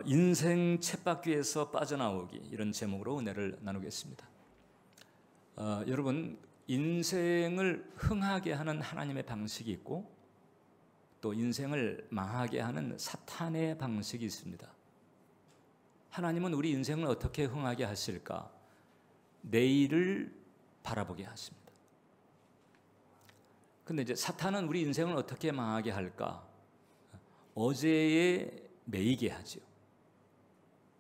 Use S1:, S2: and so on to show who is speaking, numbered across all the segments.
S1: 인생 쳇바퀴에서 빠져나오기, 이런 제목으로 은혜를 나누겠습니다. 여러분, 인생을 흥하게 하는 하나님의 방식이 있고 또 인생을 망하게 하는 사탄의 방식이 있습니다. 하나님은 우리 인생을 어떻게 흥하게 하실까? 내일을 바라보게 하십니다. 근데 이제 사탄은 우리 인생을 어떻게 망하게 할까? 어제에 매이게 하죠.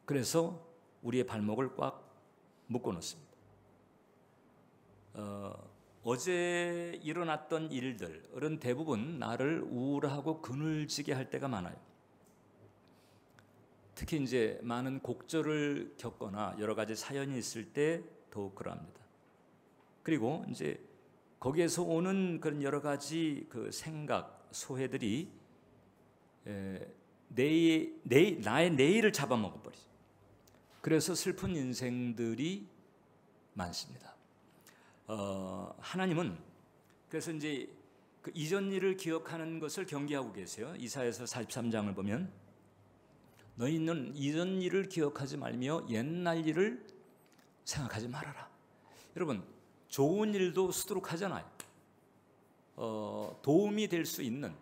S1: 그래서 우리의 발목을 꽉 묶어 놓습니다. 어제 일어났던 일들은 대부분 나를 우울하고 그늘지게 할 때가 많아요. 특히 이제 많은 곡절을 겪거나 여러 가지 사연이 있을 때 더욱 그러합니다. 그리고 이제 거기에서 오는 그런 여러 가지 그 생각, 소회들이 나의 내일을 잡아먹어 버리죠. 그래서 슬픈 인생들이 많습니다. 하나님은 그래서 이제 그 이전 일을 기억하는 것을 경계하고 계세요. 이사야서 43장을 보면 너희는 이전 일을 기억하지 말며 옛날 일을 생각하지 말아라. 여러분, 좋은 일도 수두룩하잖아요. 도움이 될 수 있는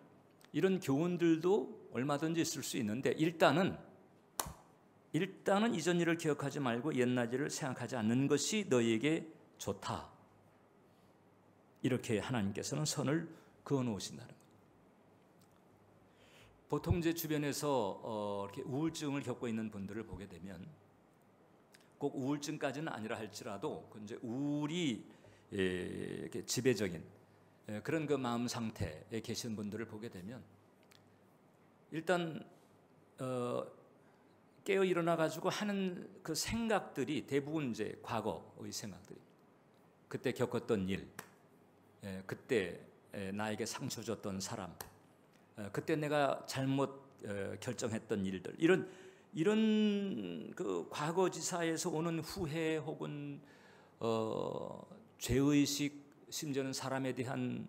S1: 이런 교훈들도 얼마든지 있을 수 있는데 일단은 이전 일을 기억하지 말고 옛날 일을 생각하지 않는 것이 너희에게 좋다. 이렇게 하나님께서는 선을 그어 놓으신다는 거예요. 보통 이제 주변에서 이렇게 우울증을 겪고 있는 분들을 보게 되면 꼭 우울증까지는 아니라 할지라도 이제 우울이 이렇게 지배적인 그런 그 마음 상태에 계신 분들을 보게 되면 일단 깨어 일어나 가지고 하는 그 생각들이 대부분 이제 과거의 생각들이, 그때 겪었던 일, 그때 나에게 상처 줬던 사람, 그때 내가 잘못 결정했던 일들, 이런 그 과거지사에서 오는 후회 혹은 죄의식, 심지어는 사람에 대한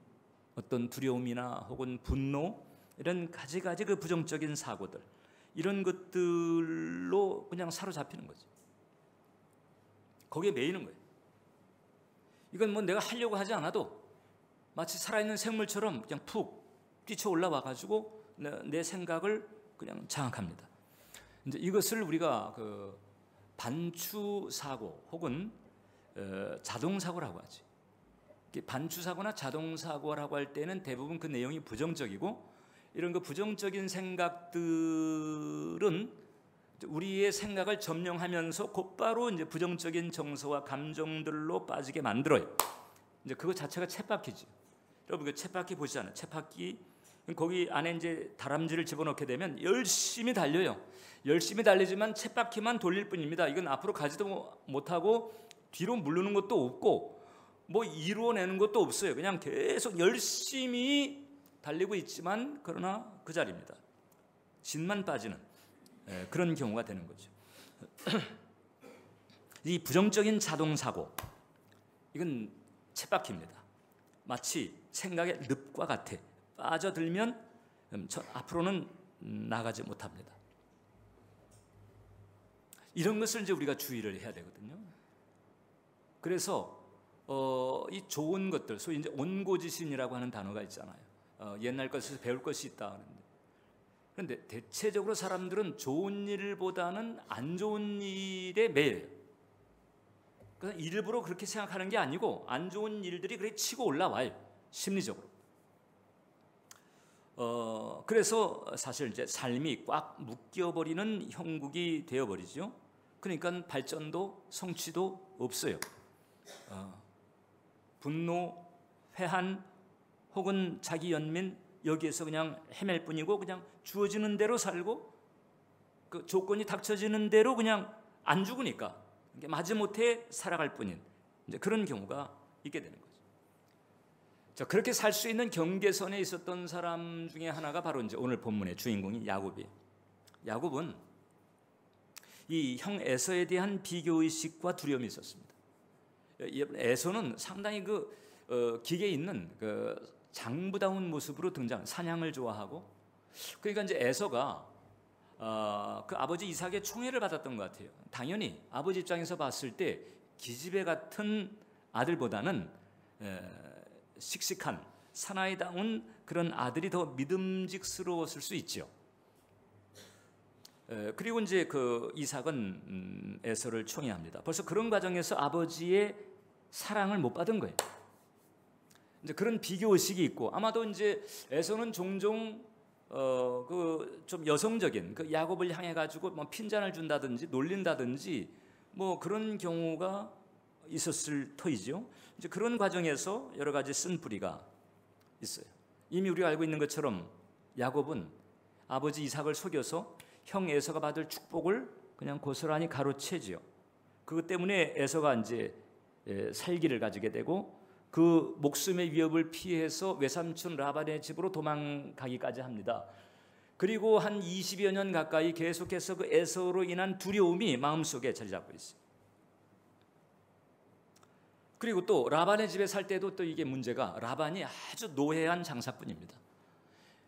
S1: 어떤 두려움이나 혹은 분노, 이런 가지가지 그 부정적인 사고들, 이런 것들로 그냥 사로잡히는 거죠. 거기에 매이는 거예요. 이건 뭐 내가 하려고 하지 않아도 마치 살아있는 생물처럼 그냥 푹 뛰쳐 올라와 가지고 내 생각을 그냥 장악합니다. 이제 이것을 우리가 그 반추 사고 혹은 자동 사고라고 하지. 반추 사고나 자동 사고라고 할 때는 대부분 그 내용이 부정적이고, 이런 그 부정적인 생각들은 우리의 생각을 점령하면서 곧바로 이제 부정적인 정서와 감정들로 빠지게 만들어요. 이제 그거 자체가 쳇바퀴지. 여러분 그 쳇바퀴 보시잖아요. 쳇바퀴, 거기 안에 이제 다람쥐를 집어넣게 되면 열심히 달려요. 열심히 달리지만 쳇바퀴만 돌릴 뿐입니다. 이건 앞으로 가지도 못하고 뒤로 물르는 것도 없고 뭐 이루어내는 것도 없어요. 그냥 계속 열심히 달리고 있지만 그러나 그 자리입니다. 진만 빠지는 그런 경우가 되는 거죠. 이 부정적인 자동사고, 이건 쳇바퀴입니다. 마치 생각의 늪과 같아. 빠져들면 앞으로는 나가지 못합니다. 이런 것을 이제 우리가 주의를 해야 되거든요. 그래서 이 좋은 것들, 소위 이제 온고지신이라고 하는 단어가 있잖아요. 옛날 것에서 배울 것이 있다 하는데, 그런데 대체적으로 사람들은 좋은 일보다는 안 좋은 일에 매여요. 그래서 일부러 그렇게 생각하는 게 아니고 안 좋은 일들이 그렇게 치고 올라와요, 심리적으로. 그래서 사실 이제 삶이 꽉 묶여버리는 형국이 되어버리죠. 그러니까 발전도 성취도 없어요. 분노, 회한 혹은 자기 연민, 여기에서 그냥 헤맬 뿐이고 그냥 주어지는 대로 살고 그 조건이 닥쳐지는 대로 그냥 안 죽으니까 마지못해 살아갈 뿐인 이제 그런 경우가 있게 되는 거죠. 자, 그렇게 살 수 있는 경계선에 있었던 사람 중에 하나가 바로 이제 오늘 본문의 주인공인 야곱이에요. 야곱은 이 형 에서에 대한 비교의식과 두려움이 있었습니다. 에서는 상당히 기계 있는 그 장부다운 모습으로 등장, 사냥을 좋아하고, 그러니까 이제 에서가 그 아버지 이삭의 총애를 받았던 것 같아요. 당연히 아버지 입장에서 봤을 때 기집애 같은 아들보다는 씩씩한 사나이다운 그런 아들이 더 믿음직스러웠을 수 있죠. 그리고 이제 그 이삭은 에서를 총애합니다. 벌써 그런 과정에서 아버지의 사랑을 못 받은 거예요. 이제 그런 비교 의식이 있고, 아마도 이제 에서는 종종 그 좀 여성적인 그 야곱을 향해 가지고 뭐 핀잔을 준다든지 놀린다든지 뭐 그런 경우가 있었을 터이죠. 이제 그런 과정에서 여러 가지 쓴뿌리가 있어요. 이미 우리가 알고 있는 것처럼 야곱은 아버지 이삭을 속여서 형 에서가 받을 축복을 그냥 고스란히 가로채지요. 그것 때문에 에서가 이제 살기를 가지게 되고 그 목숨의 위협을 피해서 외삼촌 라반의 집으로 도망가기까지 합니다. 그리고 한 20여 년 가까이 계속해서 그 에서로 인한 두려움이 마음속에 자리 잡고 있어요. 그리고 또 라반의 집에 살 때도 또 이게 문제가, 라반이 아주 노회한 장사꾼입니다.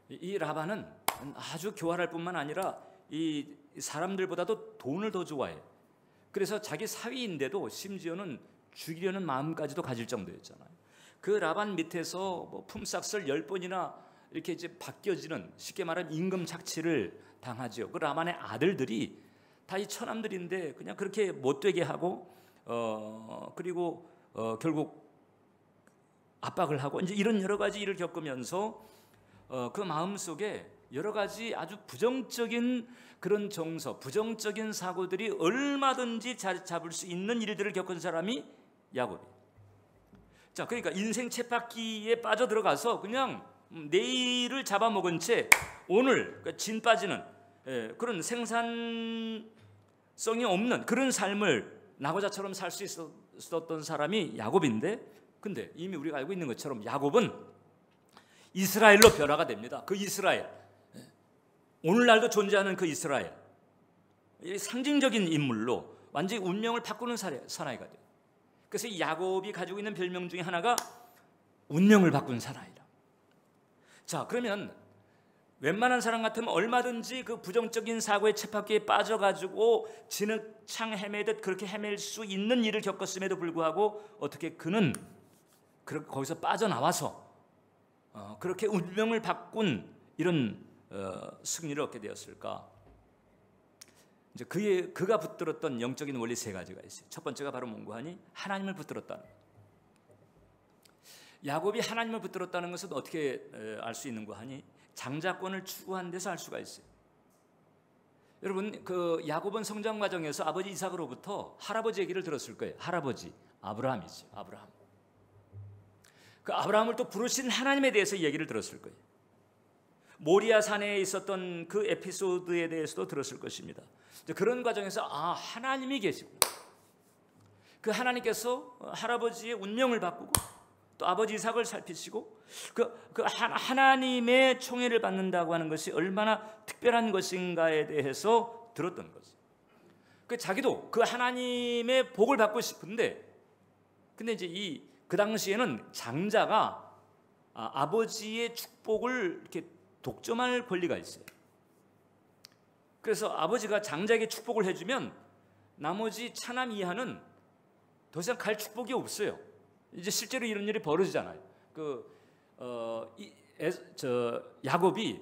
S1: 이 라반은 아주 교활할 뿐만 아니라 이 사람들보다도 돈을 더 좋아해요. 그래서 자기 사위인데도 심지어는 죽이려는 마음까지도 가질 정도였잖아요. 그 라반 밑에서 뭐 품삯을 10번이나 이렇게 이제 바뀌어지는, 쉽게 말하면 임금 착취를 당하죠. 그 라반의 아들들이 다 이 처남들인데 그냥 그렇게 못되게 하고 그리고 결국 압박을 하고 이제 이런 여러 가지 일을 겪으면서 그 마음속에 여러 가지 아주 부정적인 그런 정서, 부정적인 사고들이 얼마든지 자리 잡을 수 있는 일들을 겪은 사람이 야곱이. 자, 그러니까 인생 쳇바퀴에 빠져 들어가서 그냥 내일을 잡아먹은 채 오늘 그러니까 진 빠지는 그런 생산성이 없는 그런 삶을 나고자처럼 살 수 있었던 사람이 야곱인데, 근데 이미 우리가 알고 있는 것처럼 야곱은 이스라엘로 변화가 됩니다. 그 이스라엘, 오늘날도 존재하는 그 이스라엘, 상징적인 인물로 완전히 운명을 바꾸는 사나이가 돼요. 그래서 이 야곱이 가지고 있는 별명 중에 하나가 운명을 바꾼 사나이라. 자, 그러면 웬만한 사람 같으면 얼마든지 그 부정적인 사고의 쳇바퀴에 빠져가지고 진흙창 헤매듯 그렇게 헤맬 수 있는 일을 겪었음에도 불구하고 어떻게 그는 거기서 빠져나와서 그렇게 운명을 바꾼 이런 승리를 얻게 되었을까? 이제 그가 붙들었던 영적인 원리 세 가지가 있어요. 첫 번째가 바로 뭔고하니 하나님을 붙들었다는 거예요. 야곱이 하나님을 붙들었다는 것은 어떻게 알 수 있는가 하니 장자권을 추구한 데서 알 수가 있어요. 여러분, 그 야곱은 성장 과정에서 아버지 이삭으로부터 할아버지 얘기를 들었을 거예요. 할아버지 아브라함이죠. 아브라함. 그 아브라함을 또 부르신 하나님에 대해서 얘기를 들었을 거예요. 모리아 산에 있었던 그 에피소드에 대해서도 들었을 것입니다. 그런 과정에서 하나님이 계시구나. 그 하나님께서 할아버지의 운명을 바꾸고 또 아버지 이삭을 살피시고 그 하나님의 총애를 받는다고 하는 것이 얼마나 특별한 것인가에 대해서 들었던 거죠. 그 자기도 그 하나님의 복을 받고 싶은데, 근데 이제 그 당시에는 장자가 아버지의 축복을 이렇게 독점할 권리가 있어요. 그래서 아버지가 장자에게 축복을 해주면 나머지 차남 이하는 더 이상 갈 축복이 없어요. 이제 실제로 이런 일이 벌어지잖아요. 야곱이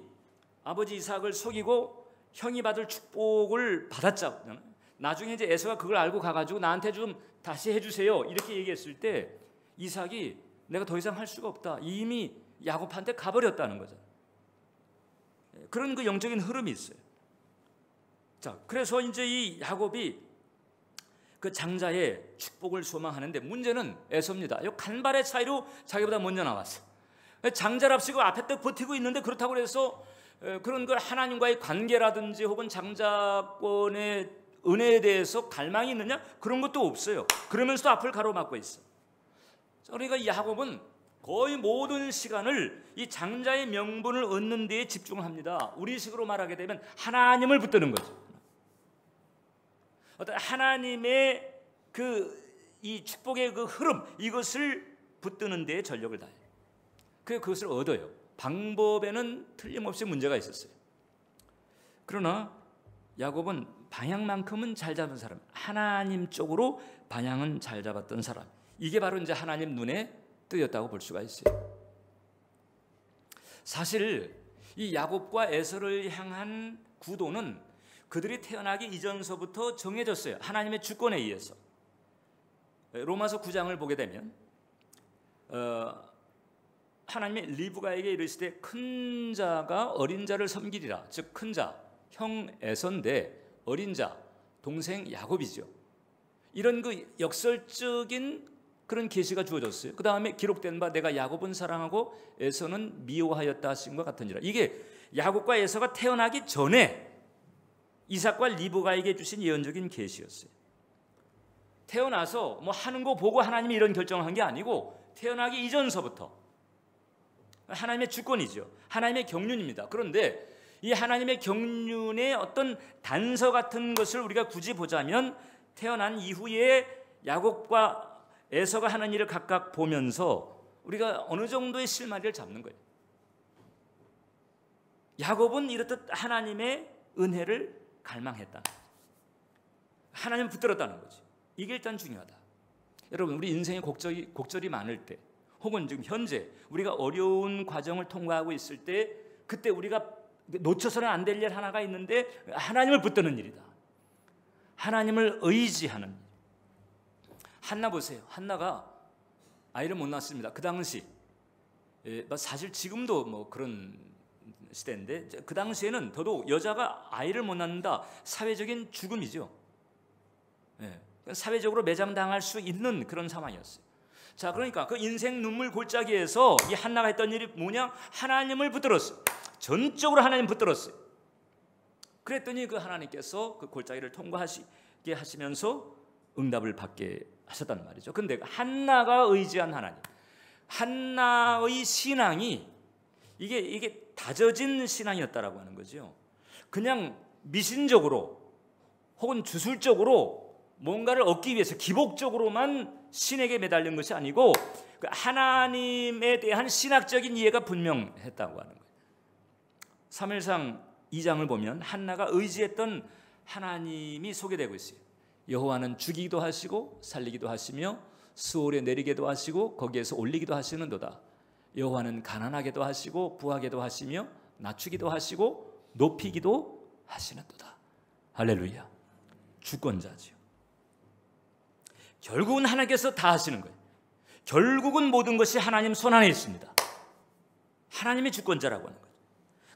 S1: 아버지 이삭을 속이고 형이 받을 축복을 받았잖아요. 나중에 이제 에서가 그걸 알고 가가지고 나한테 좀 다시 해주세요 이렇게 얘기했을 때 이삭이 내가 더 이상 할 수가 없다. 이미 야곱한테 가버렸다는 거죠. 그런 그 영적인 흐름이 있어요. 자, 그래서 이제 이 야곱이 그 장자의 축복을 소망하는데 문제는 에서입니다. 이 간발의 차이로 자기보다 먼저 나왔어. 장자랍시고 앞에 딱 버티고 있는데 그렇다고 해서 그런 걸 하나님과의 관계라든지 혹은 장자권의 은혜에 대해서 갈망이 있느냐? 그런 것도 없어요. 그러면서도 앞을 가로막고 있어. 그러니까 야곱은 거의 모든 시간을 이 장자의 명분을 얻는 데에 집중을 합니다. 우리식으로 말하게 되면 하나님을 붙드는 거죠. 어떤 하나님의 이 축복의 그 흐름, 이것을 붙드는 데에 전력을 다해요. 그것을 얻어요. 방법에는 틀림없이 문제가 있었어요. 그러나 야곱은 방향만큼은 잘 잡은 사람, 하나님 쪽으로 방향은 잘 잡았던 사람. 이게 바로 이제 하나님 눈에 뜨였다고 볼 수가 있어요. 사실 이 야곱과 에서를 향한 구도는 그들이 태어나기 이전서부터 정해졌어요. 하나님의 주권에 의해서. 로마서 9장을 보게 되면 하나님의 리브가에게 이르시되 큰 자가 어린 자를 섬기리라. 즉 큰 자, 형 에서인데 어린 자, 동생 야곱이죠. 이런 그 역설적인 그런 계시가 주어졌어요. 그 다음에 기록된 바 내가 야곱은 사랑하고 에서는 미워하였다 하신 것 같으니라. 이게 야곱과 에서가 태어나기 전에 이삭과 리브가에게 주신 예언적인 계시였어요. 태어나서 뭐 하는 거 보고 하나님이 이런 결정을 한 게 아니고 태어나기 이전서부터 하나님의 주권이죠. 하나님의 경륜입니다. 그런데 이 하나님의 경륜의 어떤 단서 같은 것을 우리가 굳이 보자면 태어난 이후에 야곱과 에서가 하는 일을 각각 보면서 우리가 어느 정도의 실마리를 잡는 거예요. 야곱은 이렇듯 하나님의 은혜를 갈망했다. 하나님을 붙들었다는 거지. 이게 일단 중요하다. 여러분, 우리 인생에 곡절이 많을 때, 혹은 지금 현재 우리가 어려운 과정을 통과하고 있을 때, 그때 우리가 놓쳐서는 안 될 일 하나가 있는데 하나님을 붙드는 일이다. 하나님을 의지하는 일. 한나 보세요. 한나가 아이를 못 낳았습니다. 그 당시, 사실 지금도 뭐 그런 시대인데 그 당시에는 더더욱 여자가 아이를 못 낳는다, 사회적인 죽음이죠. 사회적으로 매장당할 수 있는 그런 상황이었어요. 자, 그러니까 그 인생 눈물 골짜기에서 이 한나가 했던 일이 뭐냐? 하나님을 붙들었어요. 전적으로 하나님 붙들었어요. 그랬더니 그 하나님께서 그 골짜기를 통과하시게 하시면서 응답을 받게 하셨단 말이죠. 근데 한나가 의지한 하나님, 한나의 신앙이 이게 다져진 신앙이었다라고 하는 거죠. 그냥 미신적으로 혹은 주술적으로 뭔가를 얻기 위해서 기복적으로만 신에게 매달린 것이 아니고 하나님에 대한 신학적인 이해가 분명했다고 하는 거예요. 사무엘상 2장을 보면 한나가 의지했던 하나님이 소개되고 있어요. 여호와는 죽이기도 하시고 살리기도 하시며 수월에 내리게도 하시고 거기에서 올리기도 하시는도다. 여호와는 가난하게도 하시고 부하게도 하시며 낮추기도 하시고 높이기도 하시는도다. 할렐루야. 주권자지요. 결국은 하나님께서 다 하시는 거예요. 결국은 모든 것이 하나님 손안에 있습니다. 하나님이 주권자라고 하는 거예요.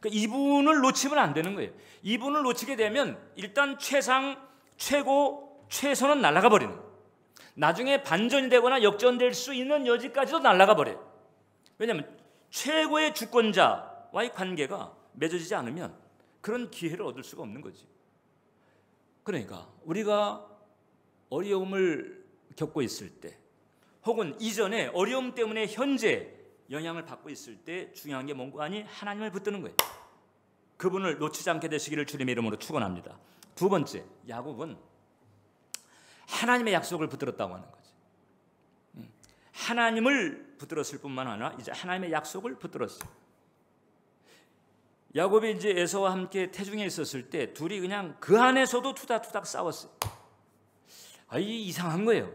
S1: 그러니까 이분을 놓치면 안 되는 거예요. 이분을 놓치게 되면 일단 최상, 최고, 최선은 날아가 버리는 거예요. 나중에 반전이 되거나 역전될 수 있는 여지까지도 날아가 버려요. 왜냐하면 최고의 주권자와의 관계가 맺어지지 않으면 그런 기회를 얻을 수가 없는 거지. 그러니까 우리가 어려움을 겪고 있을 때, 혹은 이전에 어려움 때문에 현재 영향을 받고 있을 때 중요한 게 뭔가 아니 하나님을 붙드는 거예요. 그분을 놓치지 않게 되시기를 주님의 이름으로 축원합니다. 두 번째, 야곱은 하나님의 약속을 붙들었다고 하는 거죠. 하나님을 붙들었을 뿐만 아니라 이제 하나님의 약속을 붙들었어요. 야곱이 이제 에서와 함께 태중에 있었을 때 둘이 그냥 그 안에서도 투닥투닥 싸웠어요. 이 이상한 거예요.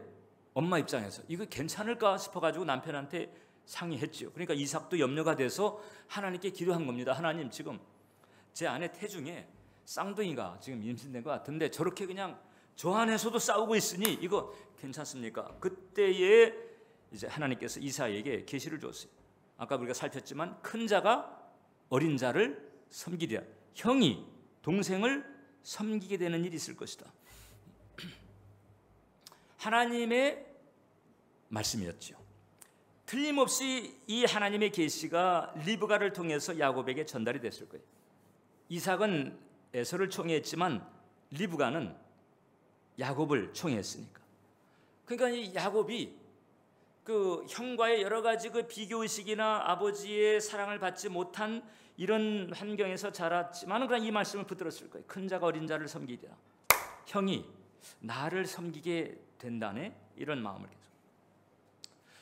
S1: 엄마 입장에서 이거 괜찮을까 싶어가지고 남편한테 상의했죠. 그러니까 이삭도 염려가 돼서 하나님께 기도한 겁니다. 하나님, 지금 제 아내 태중에 쌍둥이가 지금 임신된 것 같은데 저렇게 그냥 저 안에서도 싸우고 있으니 이거 괜찮습니까? 그때에 이제 하나님께서 이삭에게 계시를 줬어요. 아까 우리가 살폈지만 큰 자가 어린 자를 섬기리라. 형이 동생을 섬기게 되는 일이 있을 것이다. 하나님의 말씀이었죠. 틀림없이 이 하나님의 계시가 리브가를 통해서 야곱에게 전달이 됐을 거예요. 이삭은 에서를 총애했지만 리브가는 야곱을 총애했으니까. 그러니까 이 야곱이 그 형과의 여러 가지 그 비교의식이나 아버지의 사랑을 받지 못한 이런 환경에서 자랐지만 그냥 이 말씀을 붙들었을 거예요. 큰 자가 어린 자를 섬기리라. 형이 나를 섬기게 된다네, 이런 마음을 계속.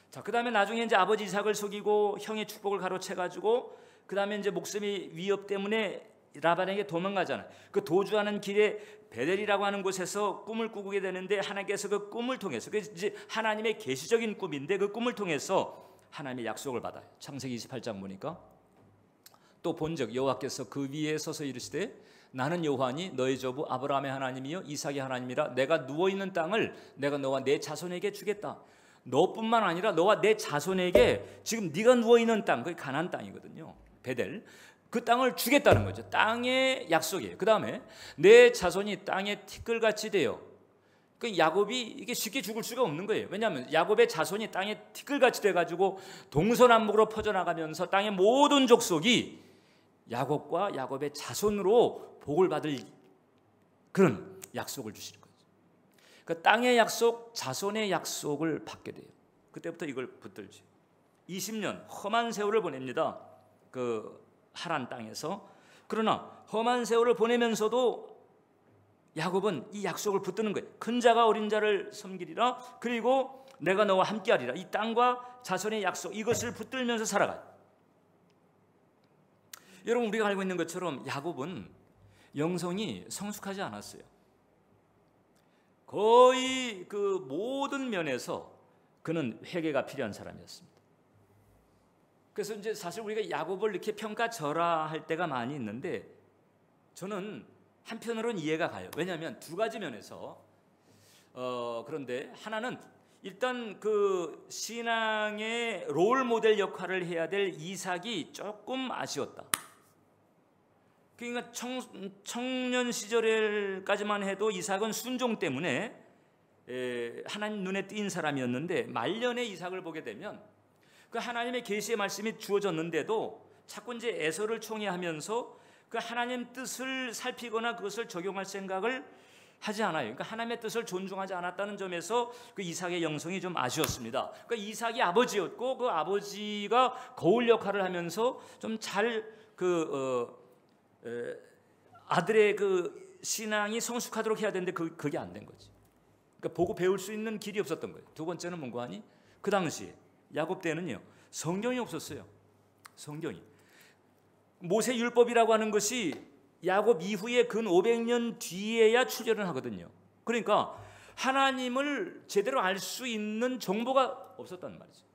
S1: 자, 그 다음에 나중에 이제 아버지 이삭을 속이고 형의 축복을 가로채 가지고 그 다음에 이제 목숨이 위협 때문에 라반에게 도망가잖아요. 그 도주하는 길에 베델이라고 하는 곳에서 꿈을 꾸게 되는데 하나님께서 그 꿈을 통해서, 그 이제 하나님의 계시적인 꿈인데 그 꿈을 통해서 하나님의 약속을 받아요. 창세기 28장 보니까 또 본즉 여호와께서 그 위에 서서 이르시되 나는 여호와니 너희 조부 아브라함의 하나님이요 이삭의 하나님이라. 내가 누워있는 땅을 내가 너와 내 자손에게 주겠다. 너뿐만 아니라 너와 내 자손에게, 지금 네가 누워있는 땅, 그게 가나안 땅이거든요, 베델, 그 땅을 주겠다는 거죠. 땅의 약속이에요. 그 다음에 내 자손이 땅에 티끌같이 되어, 그 야곱이 이게 쉽게 죽을 수가 없는 거예요. 왜냐하면 야곱의 자손이 땅에 티끌같이 돼가지고 동서남북으로 퍼져나가면서 땅의 모든 족속이 야곱과 야곱의 자손으로 복을 받을 그런 약속을 주시는 거죠. 그 땅의 약속, 자손의 약속을 받게 돼요. 그때부터 이걸 붙들죠. 20년 험한 세월을 보냅니다. 그 하란 땅에서. 그러나 험한 세월을 보내면서도 야곱은 이 약속을 붙드는 거예요. 큰 자가 어린 자를 섬기리라. 그리고 내가 너와 함께하리라. 이 땅과 자손의 약속, 이것을 붙들면서 살아가요. 여러분, 우리가 알고 있는 것처럼 야곱은 영성이 성숙하지 않았어요. 거의 그 모든 면에서 그는 회개가 필요한 사람이었습니다. 그래서 이제 사실 우리가 야곱을 이렇게 평가절하할 때가 많이 있는데 저는 한편으로는 이해가 가요. 왜냐하면 두 가지 면에서 그런데 하나는 일단 그 신앙의 롤 모델 역할을 해야 될 이삭이 조금 아쉬웠다. 그러니까 청년 시절까지만 해도 이삭은 순종 때문에 하나님 눈에 띈 사람이었는데 말년에 이삭을 보게 되면 그 하나님의 계시의 말씀이 주어졌는데도 자꾸 이제 에서를 총애하면서 그 하나님 뜻을 살피거나 그것을 적용할 생각을 하지 않아요. 그러니까 하나님의 뜻을 존중하지 않았다는 점에서 그 이삭의 영성이 좀 아쉬웠습니다. 그러니까 이삭이 아버지였고 그 아버지가 거울 역할을 하면서 좀 잘 아들의 그 신앙이 성숙하도록 해야 되는데 그게 안 된 거지. 그러니까 보고 배울 수 있는 길이 없었던 거예요. 두 번째는 뭔가 하니? 그 당시에 야곱 때는요 성경이 없었어요. 성경이 모세 율법이라고 하는 것이 야곱 이후에 근 500년 뒤에야 출현을 하거든요. 그러니까 하나님을 제대로 알 수 있는 정보가 없었단 말이죠.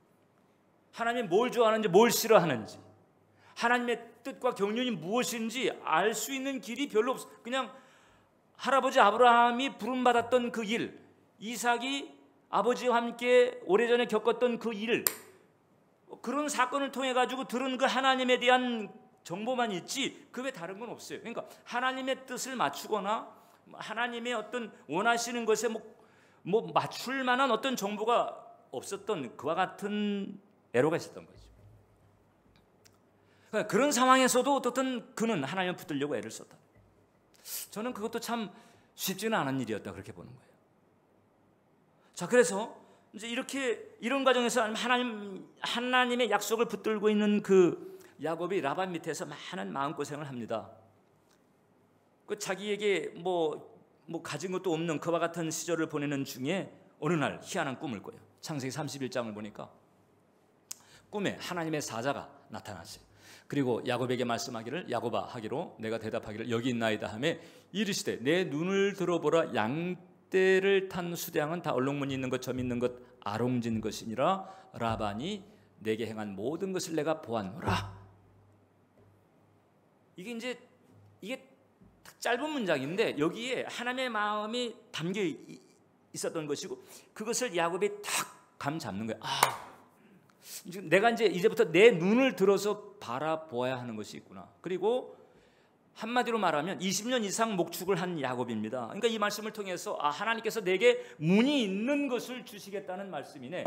S1: 하나님이 뭘 좋아하는지 뭘 싫어하는지 하나님의 뜻과 경륜이 무엇인지 알 수 있는 길이 별로 없어. 그냥 할아버지 아브라함이 부름받았던 그 일, 이삭이 아버지와 함께 오래전에 겪었던 그 일, 그런 사건을 통해 가지고 들은 그 하나님에 대한 정보만 있지 그 외 다른 건 없어요. 그러니까 하나님의 뜻을 맞추거나 하나님의 어떤 원하시는 것에 뭐 맞출 만한 어떤 정보가 없었던 그와 같은 애로가 있었던 거죠. 그러니까 그런 상황에서도 어떻든 그는 하나님을 붙들려고 애를 썼다. 저는 그것도 참 쉽지는 않은 일이었다 그렇게 보는 거예요. 자, 그래서 이제 이런 과정에서 하나님의 약속을 붙들고 있는 그 야곱이 라반 밑에서 많은 마음고생을 합니다. 그 자기에게 뭐 가진 것도 없는 그와 같은 시절을 보내는 중에 어느 날 희한한 꿈을 꿔요. 창세기 31장을 보니까 꿈에 하나님의 사자가 나타났어요. 그리고 야곱에게 말씀하기를 야곱아 하기로 내가 대답하기를 여기 있나이다 하며 이르시되 내 눈을 들어보라 양떼를 탄 수량은 다 얼룩무늬 있는 것 점 있는 것 아롱진 것이니라 라반이 내게 행한 모든 것을 내가 보았노라. 이게 짧은 문장인데 여기에 하나님의 마음이 담겨 있었던 것이고 그것을 야곱이 탁 감 잡는 거예요. 내가 이제부터 내 눈을 들어서 바라보아야 하는 것이 있구나. 그리고 한마디로 말하면 20년 이상 목축을 한 야곱입니다. 그러니까 이 말씀을 통해서 하나님께서 내게 문이 있는 것을 주시겠다는 말씀이네.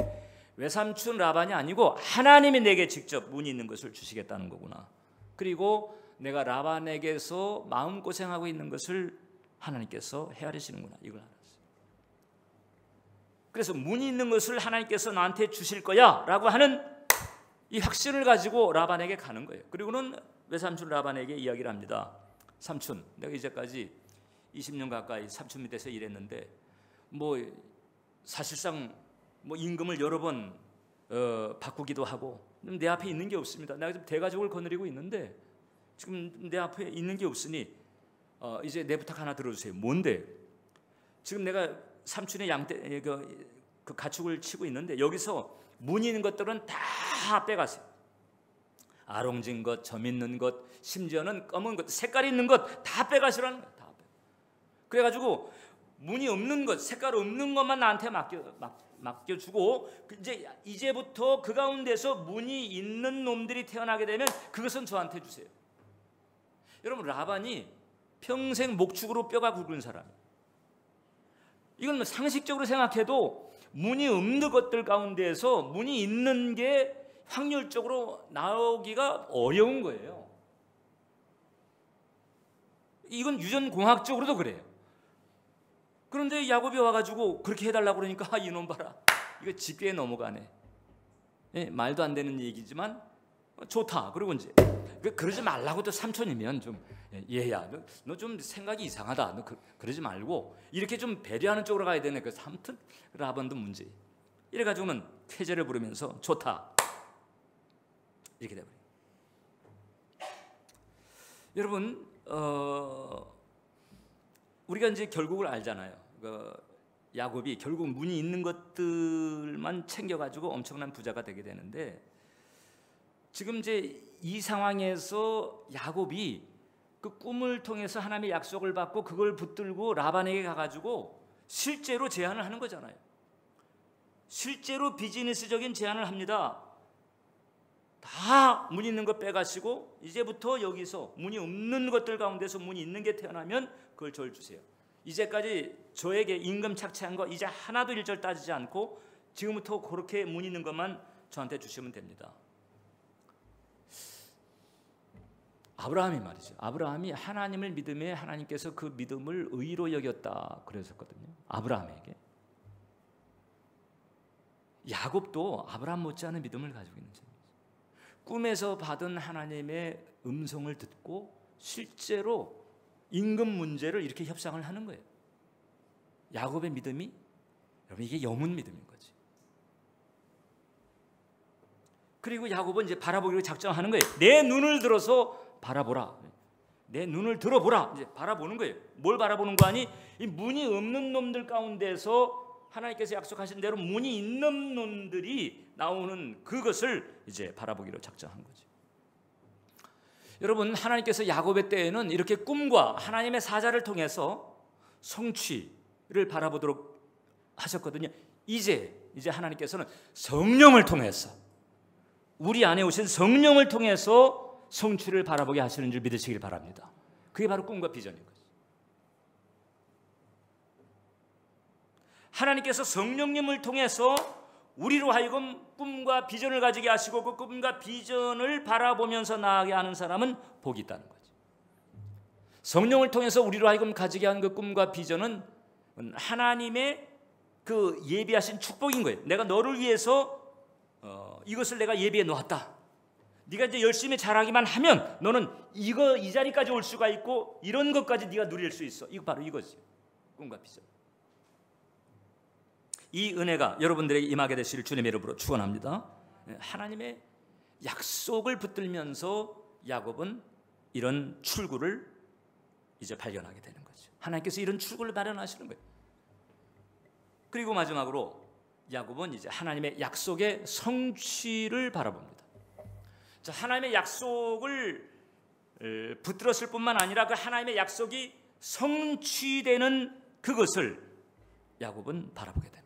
S1: 외삼촌 라반이 아니고 하나님이 내게 직접 문이 있는 것을 주시겠다는 거구나. 그리고 내가 라반에게서 마음고생하고 있는 것을 하나님께서 헤아리시는구나. 이걸 알았어요. 그래서 문이 있는 것을 하나님께서 나한테 주실 거야 라고 하는 이 확신을 가지고 라반에게 가는 거예요. 그리고는 외삼촌 라반에게 이야기를 합니다. 삼촌, 내가 이제까지 20년 가까이 삼촌 밑에서 일했는데 사실상 임금을 여러 번 바꾸기도 하고 내 앞에 있는 게 없습니다. 내가 지금 대가족을 거느리고 있는데 지금 내 앞에 있는 게 없으니 이제 내 부탁 하나 들어주세요. 뭔데? 지금 내가 삼촌의 양떼 그 가축을 치고 있는데 여기서 무늬 있는 것들은 다 빼가세요. 아롱진 것, 점 있는 것, 심지어는 검은 것, 색깔 있는 것 다 빼가시라는 거예요. 다 빼. 그래가지고 무늬 없는 것, 색깔 없는 것만 나한테 맡겨주고 이제부터 그 가운데서 무늬 있는 놈들이 태어나게 되면 그것은 저한테 주세요. 여러분, 라반이 평생 목축으로 뼈가 굵은 사람이에요. 이건 상식적으로 생각해도 무늬 없는 것들 가운데서 무늬 있는 게 확률적으로 나오기가 어려운 거예요. 이건 유전공학적으로도 그래요. 그런데 야곱이 와가지고 그렇게 해달라고 그러니까 이놈 봐라, 이거 집게에 넘어가네. 말도 안 되는 얘기지만 좋다. 그리고 이제 그러지 말라고, 또 삼촌이면 좀 얘야 너 좀 생각이 이상하다, 너 그러지 말고 이렇게 좀 배려하는 쪽으로 가야 되네. 그래서 아무튼 라반도 문제. 이래가지고는 쾌재를 부르면서 좋다 이렇게 돼버려요. 여러분, 우리가 이제 결국을 알잖아요. 야곱이 결국 무늬 있는 것들만 챙겨가지고 엄청난 부자가 되게 되는데, 지금 이제 이 상황에서 야곱이 그 꿈을 통해서 하나님의 약속을 받고 그걸 붙들고 라반에게 가가지고 실제로 제안을 하는 거잖아요. 실제로 비즈니스적인 제안을 합니다. 다 무늬 있는 것 빼가시고 이제부터 여기서 무늬 없는 것들 가운데서 무늬 있는 게 태어나면 그걸 저를 주세요. 이제까지 저에게 임금 착취한 거 이제 하나도 일절 따지지 않고 지금부터 그렇게 무늬 있는 것만 저한테 주시면 됩니다. 아브라함이 말이죠. 아브라함이 하나님을 믿음에 하나님께서 그 믿음을 의로 여겼다 그랬었거든요. 아브라함에게. 야곱도 아브라함 못지않은 믿음을 가지고 있는 자입니다. 꿈에서 받은 하나님의 음성을 듣고 실제로 임금 문제를 이렇게 협상을 하는 거예요. 야곱의 믿음이, 여러분, 이게 영혼 믿음인 거지. 그리고 야곱은 이제 바라보기로 작정하는 거예요. 내 눈을 들어서 바라보라. 내 눈을 들어보라. 이제 바라보는 거예요. 뭘 바라보는 거 아니? 이 무늬 없는 놈들 가운데서 하나님께서 약속하신 대로 무늬 있는 놈들이 나오는 그것을 이제 바라보기로 작정한 거죠. 여러분, 하나님께서 야곱의 때에는 이렇게 꿈과 하나님의 사자를 통해서 성취를 바라보도록 하셨거든요. 이제 하나님께서는 성령을 통해서, 우리 안에 오신 성령을 통해서 성취를 바라보게 하시는 줄 믿으시길 바랍니다. 그게 바로 꿈과 비전인 거죠. 하나님께서 성령님을 통해서 우리로 하여금 꿈과 비전을 가지게 하시고 그 꿈과 비전을 바라보면서 나아가게 하는 사람은 복이 있다는 거죠. 성령을 통해서 우리로 하여금 가지게 하는 그 꿈과 비전은 하나님의 그 예비하신 축복인 거예요. 내가 너를 위해서 이것을 내가 예비해 놓았다. 네가 이제 열심히 잘하기만 하면 너는 이 자리까지 올 수가 있고 이런 것까지 네가 누릴 수 있어. 이거 바로 이거지. 꿈과 비전. 이 은혜가 여러분들에게 임하게 되시를 주님의 이름으로 축원합니다. 하나님의 약속을 붙들면서 야곱은 이런 출구를 이제 발견하게 되는 거죠. 하나님께서 이런 출구를 마련하시는 거예요. 그리고 마지막으로 야곱은 이제 하나님의 약속의 성취를 바라봅니다. 자, 하나님의 약속을 붙들었을 뿐만 아니라 그 하나님의 약속이 성취되는 그것을 야곱은 바라보게 됩니다.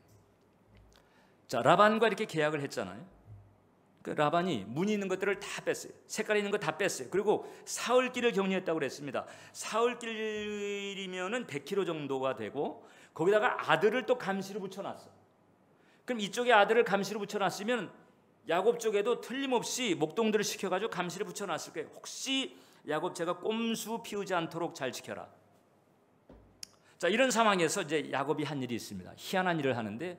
S1: 자, 라반과 이렇게 계약을 했잖아요. 그 라반이 무늬 있는 것들을 다 뺐어요. 색깔 있는 거 다 뺐어요. 그리고 사흘길을 격려했다고 그랬습니다. 사흘길이면은 100km 정도가 되고 거기다가 아들을 또 감시로 붙여놨어. 그럼 이쪽에 아들을 감시로 붙여놨으면 야곱 쪽에도 틀림없이 목동들을 시켜가지고 감시를 붙여놨을 거예요. 혹시 야곱 제가 꼼수 피우지 않도록 잘 지켜라. 자, 이런 상황에서 이제 야곱이 한 일이 있습니다. 희한한 일을 하는데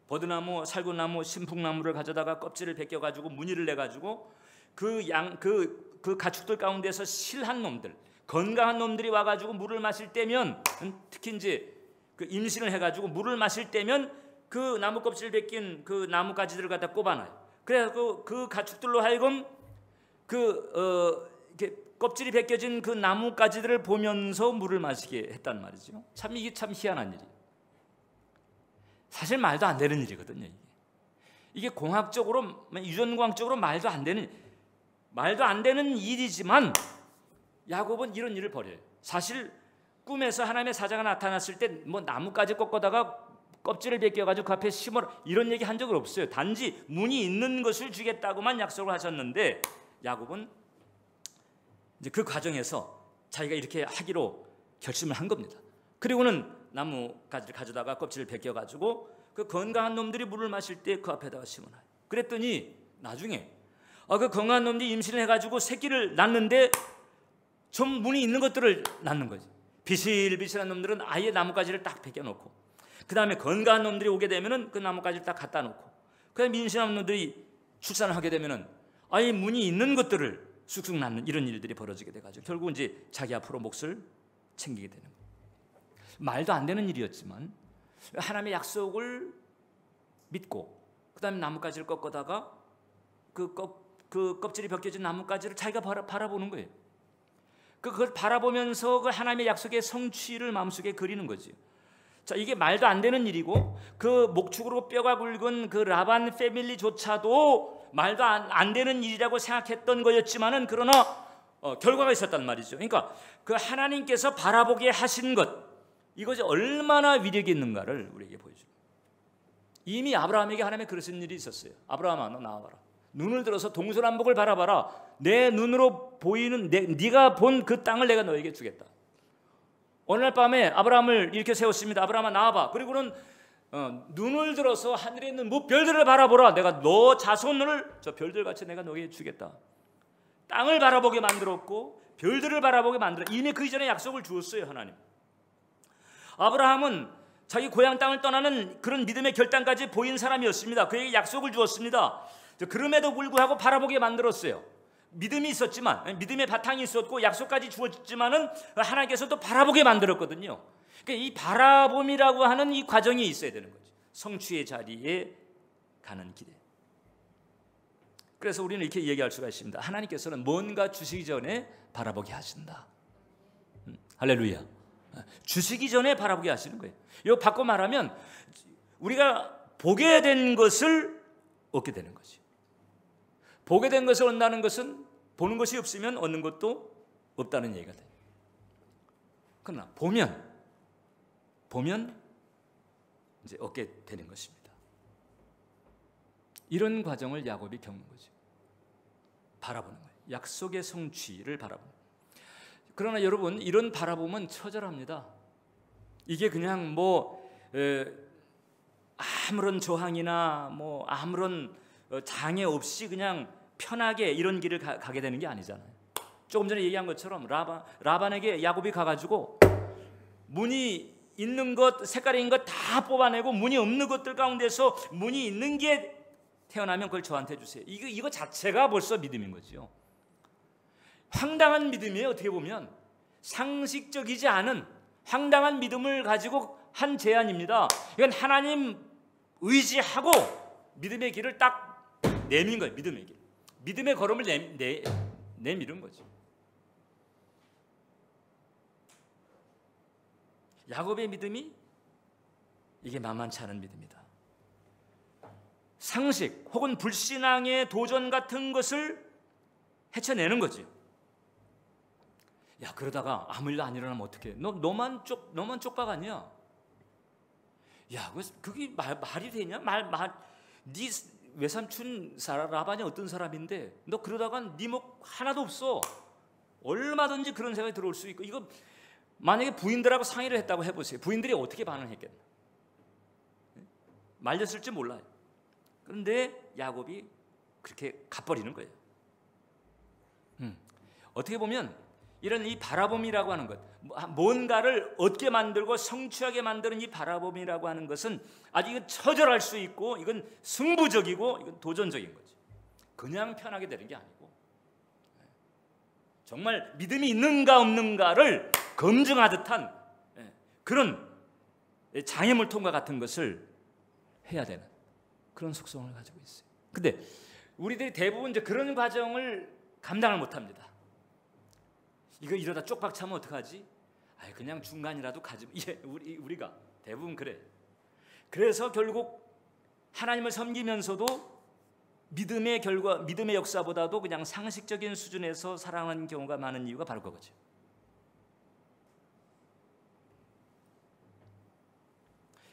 S1: 버드나무, 살구나무, 신풍나무를 가져다가 껍질을 벗겨가지고 무늬를 내가지고 그 가축들 가운데서 실한 놈들, 건강한 놈들이 와가지고 물을 마실 때면, 특히 이제 그 임신을 해가지고 물을 마실 때면 그 나무 껍질 벗긴 그 나무 가지들을 갖다 꼽아놔요. 그래서 그 가축들로 하여금 이렇게 껍질이 벗겨진 그 나뭇가지들을 보면서 물을 마시게 했단 말이죠. 참 이게 참 희한한 일이에요. 사실 말도 안 되는 일이거든요. 이게 공학적으로, 유전공학적으로 말도 안 되는 일이지만 야곱은 이런 일을 벌여요. 사실 꿈에서 하나님의 사자가 나타났을 때 뭐 나뭇가지 꺾어다가 껍질을 벗겨가지고 그 앞에 심어라 이런 얘기 한 적은 없어요. 단지 문이 있는 것을 주겠다고만 약속을 하셨는데 야곱은 이제 그 과정에서 자기가 이렇게 하기로 결심을 한 겁니다. 그리고는 나뭇가지를 가져다가 껍질을 벗겨가지고 그 건강한 놈들이 물을 마실 때 그 앞에다가 심어놔요. 그랬더니 나중에 그 건강한 놈들이 임신을 해가지고 새끼를 낳는데 좀 문이 있는 것들을 낳는 거지. 비실비실한 놈들은 아예 나뭇가지를 딱 벗겨놓고, 그 다음에 건강한 놈들이 오게 되면은 그 나뭇가지를 딱 갖다 놓고, 그 다음에 임신한 놈들이 출산을 하게 되면은 아예 문이 있는 것들을 쑥쑥 낳는 이런 일들이 벌어지게 돼가지고 결국 이제 자기 앞으로 몫을 챙기게 되는 거예요. 말도 안 되는 일이었지만 하나님의 약속을 믿고 그 다음에 나뭇가지를 꺾어다가 그 껍질이 벗겨진 나뭇가지를 자기가 바라보는 거예요. 그걸 바라보면서 그 하나님의 약속의 성취를 마음속에 그리는 거지. 자, 이게 말도 안 되는 일이고 그 목축으로 뼈가 굵은 그 라반 패밀리조차도 말도 안 되는 일이라고 생각했던 거였지만은 그러나 결과가 있었단 말이죠. 그러니까 그 하나님께서 바라보게 하신 것, 이것이 얼마나 위력이 있는가를 우리에게 보여줍니다. 이미 아브라함에게 하나님의 그러신 일이 있었어요. 아브라함아, 너 나와봐라. 눈을 들어서 동서남북을 바라봐라. 내 눈으로 보이는 네가 본 그 땅을 내가 너에게 주겠다. 어느 날 밤에 아브라함을 이렇게 세웠습니다. 아브라함아, 나와봐. 그리고는 눈을 들어서 하늘에 있는 무별들을 바라보라. 내가 너 자손을 저 별들같이 내가 너에게 주겠다. 땅을 바라보게 만들었고 별들을 바라보게 만들어. 이미 그 이전에 약속을 주었어요, 하나님. 아브라함은 자기 고향 땅을 떠나는 그런 믿음의 결단까지 보인 사람이었습니다. 그에게 약속을 주었습니다. 그럼에도 불구하고 바라보게 만들었어요. 믿음이 있었지만, 믿음의 바탕이 있었고 약속까지 주었지만은 하나님께서 또 바라보게 만들었거든요. 그러니까 이 바라봄이라고 하는 이 과정이 있어야 되는 거죠. 성취의 자리에 가는 길에. 그래서 우리는 이렇게 얘기할 수가 있습니다. 하나님께서는 뭔가 주시기 전에 바라보게 하신다. 할렐루야. 주시기 전에 바라보게 하시는 거예요. 이거 바꿔 말하면 우리가 보게 된 것을 얻게 되는 거죠. 보게 된 것을 얻는다는 것은 보는 것이 없으면 얻는 것도 없다는 얘기가 돼요. 그러나 보면 이제 얻게 되는 것입니다. 이런 과정을 야곱이 겪는 거죠. 바라보는 거예요. 약속의 성취를 바라보는 거예요. 그러나 여러분, 이런 바라봄은 처절합니다. 이게 그냥 아무런 저항이나 아무런 장애 없이 그냥 편하게 이런 길을 가게 되는 게 아니잖아요. 조금 전에 얘기한 것처럼 라반에게 야곱이 가가지고 문이 있는 것, 색깔이 있는 것 다 뽑아내고 문이 없는 것들 가운데서 문이 있는 게 태어나면 그걸 저한테 주세요. 이거 자체가 벌써 믿음인 거죠. 황당한 믿음이에요. 어떻게 보면 상식적이지 않은 황당한 믿음을 가지고 한 제안입니다. 이건 하나님 의지하고 믿음의 길을 딱 내민 거예요. 믿음의 길, 믿음의 걸음을 내밀은 거죠. 야곱의 믿음이 이게 만만치 않은 믿음이다. 상식 혹은 불신앙의 도전 같은 것을 헤쳐내는 거지. 야, 그러다가 아무 일도 안 일어나면 어떡해? 너만 쪽박 아니야? 야, 그게 말이 되냐? 네 외삼촌 라반이 어떤 사람인데 너 그러다간 네 목 하나도 없어. 얼마든지 그런 생각이 들어올 수 있고, 이거 만약에 부인들하고 상의를 했다고 해보세요. 부인들이 어떻게 반응했겠나? 말렸을지 몰라요. 그런데 야곱이 그렇게 갚버리는 거예요. 어떻게 보면 이런 이 바라봄이라고 하는 것, 뭔가를 얻게 만들고 성취하게 만드는 이 바라봄이라고 하는 것은 아주 이건 처절할 수 있고, 이건 승부적이고, 이건 도전적인 거죠. 그냥 편하게 되는 게 아니고 정말 믿음이 있는가 없는가를 검증하듯한 그런 장애물통과 같은 것을 해야 되는 그런 속성을 가지고 있어요. 근데 우리들이 대부분 이제 그런 과정을 감당을 못합니다. 이거 이러다 쪽박 차면 어떡하지? 그냥 중간이라도 가지. 우리가 대부분 그래. 그래서 결국 하나님을 섬기면서도 믿음의 결과, 믿음의 역사보다도 그냥 상식적인 수준에서 살아가는 경우가 많은 이유가 바로 그거죠.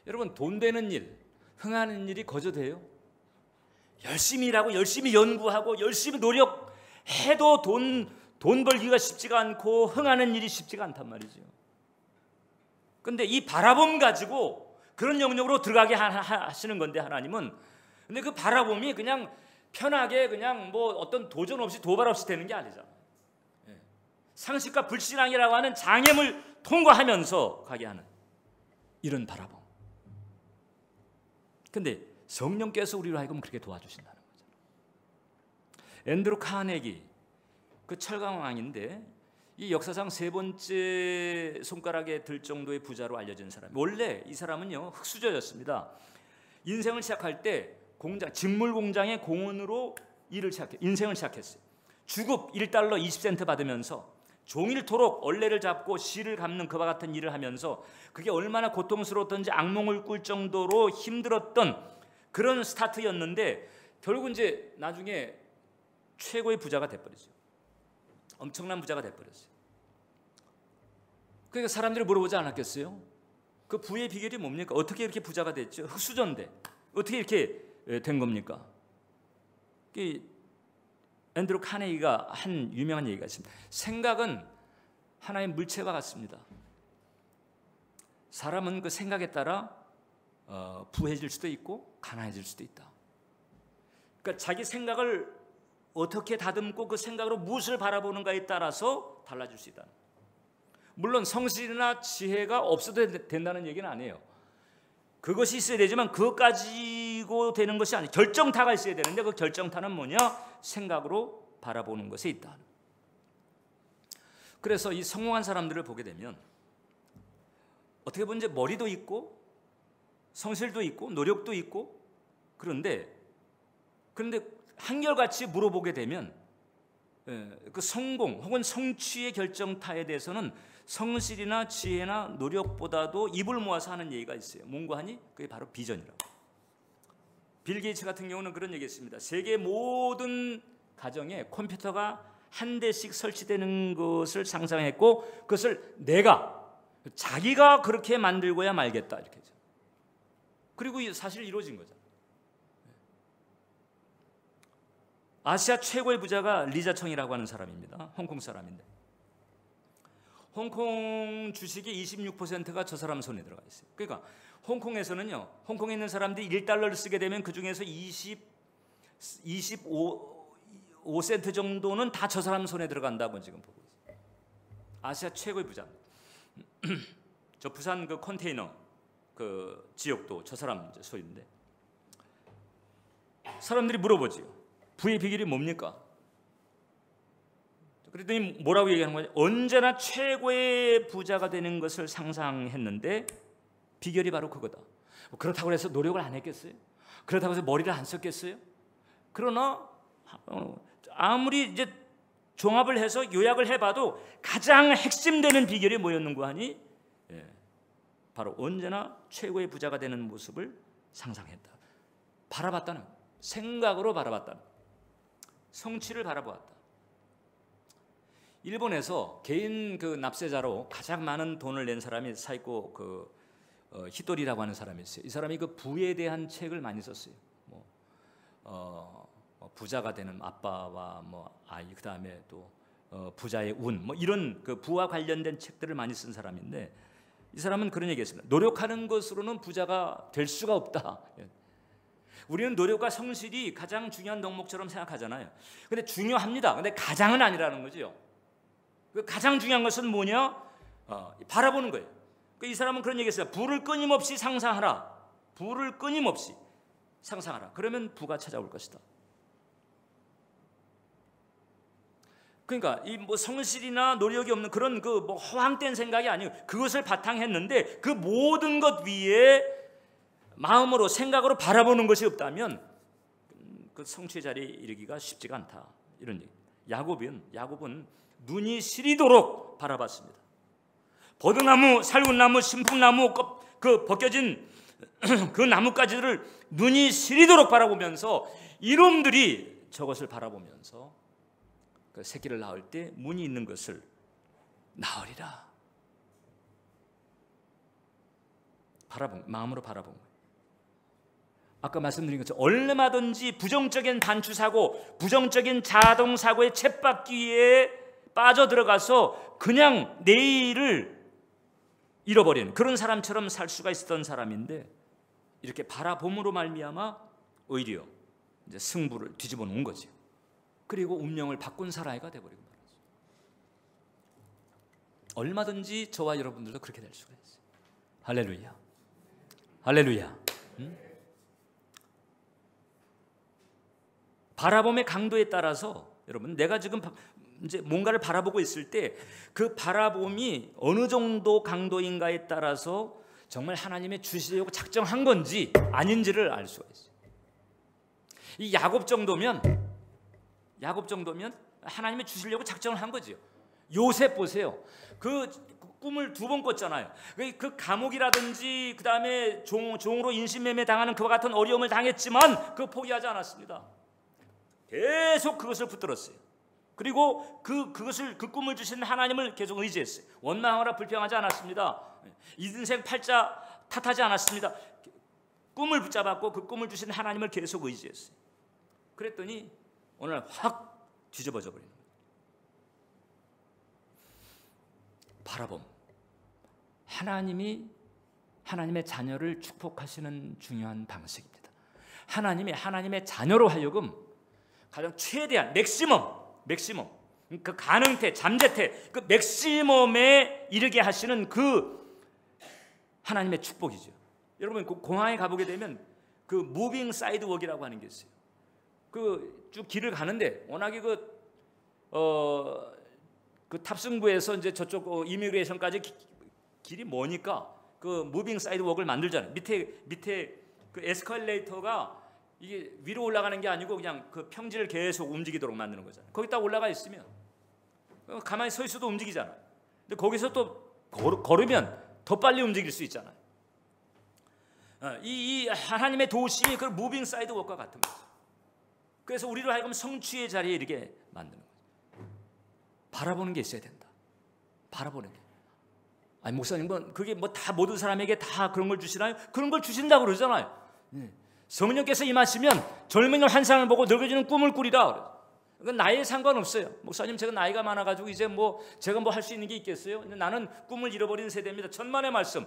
S1: 여러분, 돈 되는 일, 흥하는 일이 거저 돼요? 열심히 일하고 열심히 연구하고 열심히 노력해도 돈 벌기가 쉽지가 않고 흥하는 일이 쉽지가 않단 말이죠. 근데 이 바라봄 가지고 그런 영역으로 들어가게 하시는 건데, 하나님은. 근데 그 바라봄이 그냥 편하게 그냥 뭐 어떤 도전 없이 도발 없이 되는 게 아니잖아요. 상식과 불신앙이라고 하는 장애물 통과하면서 가게 하는 이런 바라봄. 근데 성령께서 우리로 하여금 그렇게 도와주신다는 거죠. 앤드루 카네기, 그 철강왕인데 이 역사상 3번째 손가락에 들 정도의 부자로 알려진 사람. 원래 이 사람은요, 흙수저였습니다. 인생을 시작할 때 직물 공장의 공원으로 인생을 시작했어요. 주급 1달러 20센트 받으면서 종일토록 얼레를 잡고 실을 감는 그와 같은 일을 하면서 그게 얼마나 고통스러웠던지 악몽을 꿀 정도로 힘들었던 그런 스타트였는데, 결국 이제 나중에 최고의 부자가 돼버렸어요. 엄청난 부자가 돼버렸어요. 그러니까 사람들이 물어보지 않았겠어요? 그 부의 비결이 뭡니까? 어떻게 이렇게 부자가 됐죠? 흙수저인데 어떻게 이렇게 된 겁니까? 앤드루 카네기가 한 유명한 얘기가 있습니다. 생각은 하나의 물체와 같습니다. 사람은 그 생각에 따라 부해질 수도 있고 가난해질 수도 있다. 그러니까 자기 생각을 어떻게 다듬고 그 생각으로 무엇을 바라보는가에 따라서 달라질 수 있다. 물론 성실이나 지혜가 없어도 된다는 얘기는 아니에요. 그것이 있어야 되지만 그것 가지고 되는 것이 아니에요. 결정타가 있어야 되는데 그 결정타는 뭐냐? 생각으로 바라보는 것에 있다. 그래서 이 성공한 사람들을 보게 되면 어떻게 보면 이제 머리도 있고 성실도 있고 노력도 있고, 그런데 한결같이 물어보게 되면 그 성공 혹은 성취의 결정타에 대해서는 성실이나 지혜나 노력보다도 입을 모아서 하는 얘기가 있어요. 뭔가 하니? 그게 바로 비전이라고. 빌 게이츠 같은 경우는 그런 얘기했습니다. 세계 모든 가정에 컴퓨터가 한 대씩 설치되는 것을 상상했고 그것을 자기가 그렇게 만들고야 말겠다, 이렇게 했죠. 그리고 사실 이루어진 거죠. 아시아 최고의 부자가 리자청이라고 하는 사람입니다. 홍콩 사람인데 홍콩 주식의 26%가 저 사람 손에 들어가 있어요. 그러니까 홍콩에서는요, 홍콩에 있는 사람들이 1달러를 쓰게 되면 그 중에서 25센트 정도는 다 저 사람 손에 들어간다고 지금 보고 있어요. 아시아 최고의 부자. 저 부산 그 컨테이너 그 지역도 저 사람 소유인데, 사람들이 물어보지요. 부의 비결이 뭡니까? 그랬더니 뭐라고 얘기하는 거냐? 언제나 최고의 부자가 되는 것을 상상했는데 비결이 바로 그거다. 그렇다고 해서 노력을 안 했겠어요? 그렇다고 해서 머리를 안 썼겠어요? 그러나 아무리 이제 종합을 해서 요약을 해봐도 가장 핵심되는 비결이 뭐였는가 하니 바로 언제나 최고의 부자가 되는 모습을 상상했다. 바라봤다는, 생각으로 바라봤다는, 성취를 바라보았다. 일본에서 개인 그 납세자로 가장 많은 돈을 낸 사람이 사이코 히토리라고 하는 사람이 있어요. 이 사람이 그 부에 대한 책을 많이 썼어요. 부자가 되는 아빠와 아이, 그 다음에 또 부자의 운, 이런 그 부와 관련된 책들을 많이 쓴 사람인데, 이 사람은 그런 얘기했습니다. 노력하는 것으로는 부자가 될 수가 없다. 우리는 노력과 성실이 가장 중요한 덕목처럼 생각하잖아요. 근데 중요합니다. 근데 가장은 아니라는 거죠. 그 가장 중요한 것은 뭐냐? 바라보는 거예요. 이 사람은 그런 얘기했어요. 부를 끊임없이 상상하라. 부를 끊임없이 상상하라. 그러면 부가 찾아올 것이다. 그러니까 이 성실이나 노력이 없는 그런 허황된 생각이 아니에요. 그것을 바탕했는데 그 모든 것 위에 마음으로 생각으로 바라보는 것이 없다면 그 성취의 자리에 이르기가 쉽지가 않다. 이런 얘기. 야곱은 눈이 시리도록 바라봤습니다. 버드나무, 살구나무, 신풍나무, 그 벗겨진 그 나뭇가지를 눈이 시리도록 바라보면서 이놈들이 저것을 바라보면서 그 새끼를 낳을 때 문이 있는 것을 낳으리라. 마음으로 바라본 거예요. 아까 말씀드린 것처럼 얼마든지 부정적인 단추사고, 부정적인 자동사고의 쳇바퀴에 빠져들어가서 그냥 내일을 잃어버리는 그런 사람처럼 살 수가 있었던 사람인데, 이렇게 바라봄으로 말미암아 오히려 이제 승부를 뒤집어 놓은 거죠. 그리고 운명을 바꾼 사람이가 되어버리고 말았어요. 얼마든지 저와 여러분들도 그렇게 될 수가 있어요. 할렐루야, 할렐루야. 바라봄의 강도에 따라서 여러분, 내가 지금 이제 뭔가를 바라보고 있을 때 그 바라봄이 어느 정도 강도인가에 따라서 정말 하나님의 주시려고 작정한 건지 아닌지를 알 수가 있어요. 이 야곱 정도면 하나님의 주시려고 작정을 한 거죠. 요셉 보세요. 그 꿈을 2번 꿨잖아요. 그 감옥이라든지 그 다음에 종으로 인신매매 당하는 그와 같은 어려움을 당했지만 그 포기하지 않았습니다. 계속 그것을 붙들었어요. 그리고 그 꿈을 주신 하나님을 계속 의지했어요. 원망하거나 불평하지 않았습니다. 인생 팔자 탓하지 않았습니다. 꿈을 붙잡았고 그 꿈을 주신 하나님을 계속 의지했어요. 그랬더니 어느 날 확 뒤집어져 버리는 거예요. 바라봄. 하나님이 하나님의 자녀를 축복하시는 중요한 방식입니다. 하나님의 자녀로 하여금 가장 최대한 맥시멈 그 가능태, 잠재태, 그 맥시멈에 이르게 하시는 그 하나님의 축복이죠. 여러분 공항에 가보게 되면 그 무빙 사이드 웍이라고 하는 게 있어요. 그 쭉 길을 가는데 워낙에 그 탑승구에서 이제 저쪽 이미그레이션까지 길이 머니까 그 무빙 사이드 웍을 만들잖아요. 밑에 그 에스컬레이터가 이게 위로 올라가는 게 아니고 그냥 그 평지를 계속 움직이도록 만드는 거잖아요. 거기 딱 올라가 있으면 가만히 서 있어도 움직이잖아요. 근데 거기서 또 걸으면 더 빨리 움직일 수 있잖아요. 이 하나님의 도심이 그 무빙 사이드 웍과 같은 거죠. 그래서 우리를 하여금 성취의 자리에 이렇게 만드는 거죠. 바라보는 게 있어야 된다. 바라보는 게. 아니 목사님 그게 다 모든 사람에게 다 그런 걸 주시나요? 그런 걸 주신다고 그러잖아요. 성령께서 임하시면 젊은이의 환상을 보고 늙어지는 꿈을 꾸리라. 그건 나이에 상관없어요. 목사님 제가 나이가 많아가지고 이제 제가 할 수 있는 게 있겠어요? 나는 꿈을 잃어버린 세대입니다. 천만의 말씀.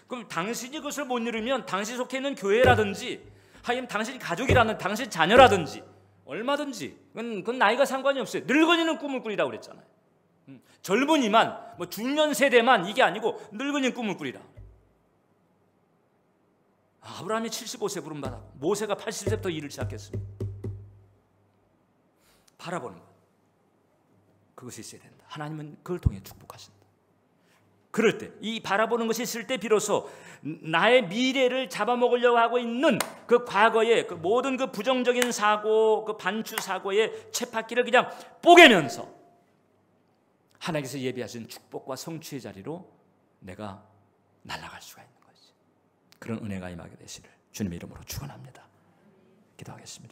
S1: 그럼 당신이 그것을 못 이루면 당신이 속해 있는 교회라든지 하여튼 당신이 가족이라든지 당신 자녀라든지 얼마든지 그건 나이가 상관이 없어요. 늙은이는 꿈을 꾸리라고 그랬잖아요. 젊은이만 중년 세대만 이게 아니고 늙은이는 꿈을 꾸리라. 아브라함이 75세 부름받았고 모세가 80세부터 일을 시작했습니다. 바라보는 것, 그것이 있어야 된다. 하나님은 그걸 통해 축복하신다. 그럴 때, 이 바라보는 것이 있을 때 비로소 나의 미래를 잡아먹으려고 하고 있는 그 과거의 그 모든 그 부정적인 사고, 그 반추 사고의 쳇바퀴를 그냥 뽀개면서 하나님께서 예비하신 축복과 성취의 자리로 내가 날아갈 수가 있는 거지. 그런 은혜가 임하게 되시를 주님의 이름으로 축원합니다. 기도하겠습니다.